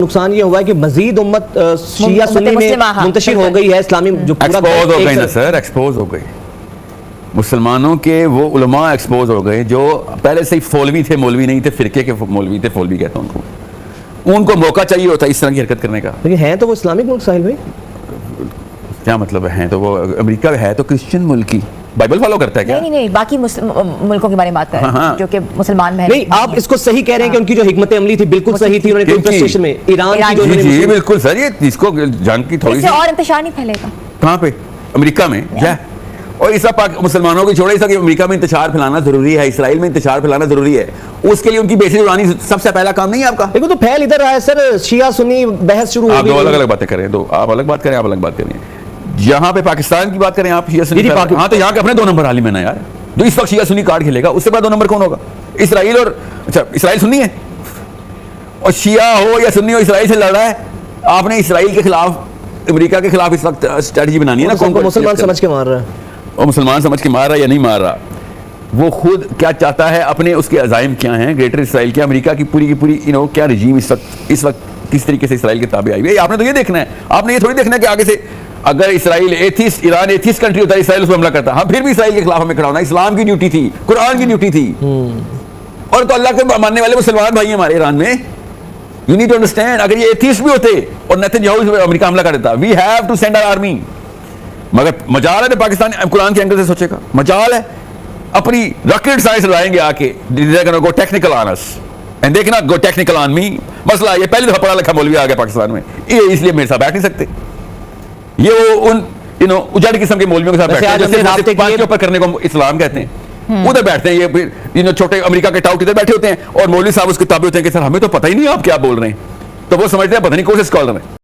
نقصان یہ ہوا ہے کہ مزید امت شیعہ سنی میں منتشر ہو گئی ہے، اسلامی جو پورا ایکسپوز ہو گئی نا سر، ایکسپوز ہو گئی مسلمانوں کے وہ علماء ایکسپوز ہو گئے جو پہلے سے ہی فولوی تھے، مولوی نہیں تھے، فرقے کے مولوی تھے، فولوی کہتا ہوں ان کو موقع چاہیے ہوتا ہے اس طرح کی حرکت کرنے کا. لیکن ہیں تو وہ اسلامک ملک ساحل بھائی، کیا مطلب ہے؟ تو وہ امریکہ ہے تو کرسچن ملک ہی بائبل فالو کرتا ہے کیا؟ نہیں باقی ملکوں کے بارے میں بات کر رہے ہیں جو کہ مسلمان میں نہیں آپ اس کو صحیح کہہ رہے ہیں کہ ان کی جو حکمت عملی تھی بالکل صحیح تھی، انہوں نے کنفیڈریشن میں ایران کی جو جی بالکل سر، یہ اس کو جان کی تھوڑی سی اور انتشار نہیں پھیلے گا. کہاں پہ؟ امریکہ میں جا. اور اس مسلمانوں کی چھوڑے کہ امریکہ میں انتشار پھیلانا ضروری ہے، اسرائیل میں انتشار پھیلانا ضروری ہے، اس کے لیے ان کی بیسز اڑانی سب سے پہلا کام نہیں ہے آپ کا. دیکھو تو پھیل ادھر رہا ہے سر، شیعہ سنی بحث شروع ہو آپ گئی. دو الگ الگ باتیں کریں، دو آپ الگ بات کریں، آپ الگ بات کریں. یہاں پہ پاکستان کی بات کریں آپ شیعہ سنی، ہاں تو یہاں کے اپنے دو نمبر عالم ہیں نا یار، جو اس وقت شیعہ سنی کارڈ کھیلے گا اس سے بعد دو نمبر کون ہوگا؟ اسرائیل. اور اچھا اسرائیل سنی ہے اور شیعہ ہو یا سنی ہو اسرائیل سے لڑ رہا ہے. آپ نے اسرائیل کے خلاف امریکہ کے خلاف اس وقت اسٹریٹجی بنانی ہے نا. کون کو مسلمان سمجھ کے مار رہا ہے، اور مسلمان سمجھ کے مار رہا ہے یا نہیں مار رہا، وہ خود کیا چاہتا ہے، اپنے اس کے عزائم کیا ہیں، گریٹر اسرائیل کیا، امریکہ کی پوری کیا رجیم اس وقت کس طریقے سے اسرائیل کے تابع آئی ہوئی ہے. آپ نے تو یہ دیکھنا ہے، آپ نے یہ تھوڑی دیکھنا ہے کہ آگے سے اگر اسرائیل ایتھیسٹ، ایران ایتھیسٹ کنٹری ہوتا ہے، اسرائیل اس پہ حملہ کرتا، ہاں پھر بھی اسرائیل کے خلاف ہمیں کھڑا ہونا اسلام کی ڈیوٹی تھی، قرآن کی ڈیوٹی تھی. اور تو اللہ کے ماننے والے مسلمان بھائی ہیں ہمارے ایران میں. یو نیڈ ٹو انڈرسٹینڈ، اگر یہ ایتھیسٹ بھی ہوتے اور نیتن یاہو اس پہ امریکہ حملہ کر دیتا، we have to send our army. مگر مجال ہے پاکستان قرآن کے اینگل سے سوچے گا، مجال ہے اپنی راکٹ سائنس لائیں گے آ کے، go technical on us and they can not go technical on me. مسئلہ یہ پہلی دفعہ پڑھا لکھا مولوی آ گیا پاکستان میں، اس لیے میرے ساتھ بیٹھ نہیں سکتے. یہ وہ ان اجڑ قسم کے مولویوں کے ساتھ بیٹھتے ہیں کے اوپر کرنے کو اسلام کہتے ہیں، ادھر بیٹھتے ہیں یہ چھوٹے امریکہ کے ٹاؤٹ ادھر بیٹھے ہوتے ہیں اور مولوی صاحب اس کے تابع ہوتے ہیں کہ سر ہمیں تو پتہ ہی نہیں آپ کیا بول رہے ہیں، تو وہ سمجھتے ہیں پتہ نہیں کون سے اسکالر ہیں.